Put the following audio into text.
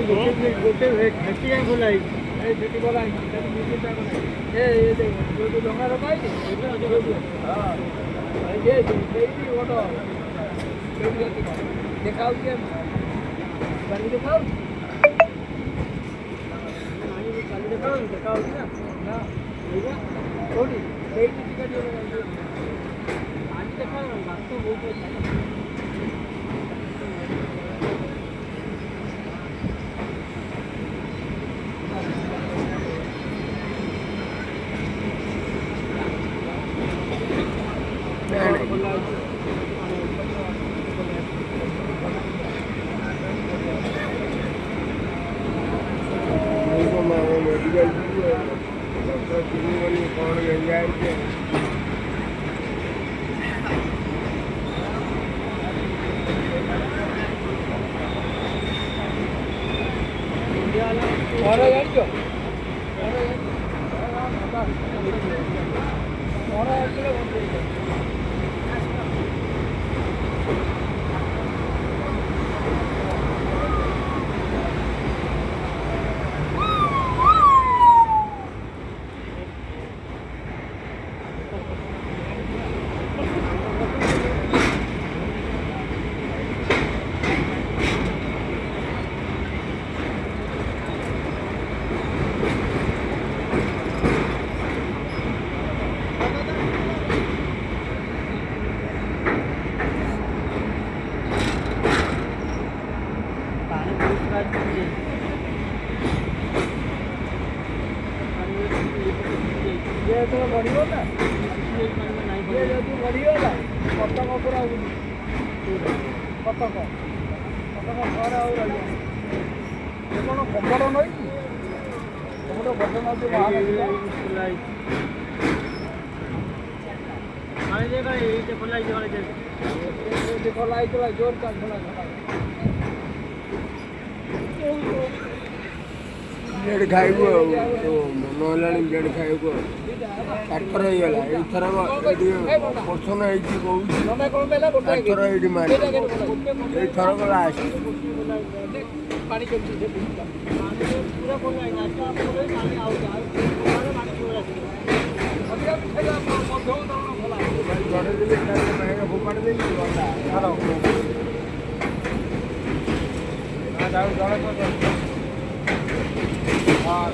ଗୋଟେ ଘେଟି କାଇଁ ଖୋଲା ହେଇଛି ଏଇ ସେଠି ଖୋଲା ହେଇଛି ସେଠି ମିଶିଟା ଖୋଲା ହେଇଛି ଏ ଯୋଉ ଡଙ୍ଗା ରଖା ହେଇଛି ହଁ ସେଇଠି ଗୋଟେ ଦେଖାଉଛି କାଲି ଦେଖାଉଛି କାଲି ଦେଖାଉଛି ନା ନା କୋଉଠି ସେଇଠି ଟିକେ ଆଜି ଦେଖାଯାଉ ବାସ୍ତ ବହୁତ ଅଛି बढ़िगला ये जदि बढ़िगला कटक पूरा कटक कटक घर आउ रही कौन कपड़ नई कपड़ बदन खोला जोर का खोला ब्रेड खाइबू मन है ब्रेड खाइबू चार होगा एथर पोषण होथर ये मार एथर लास्ट हाँ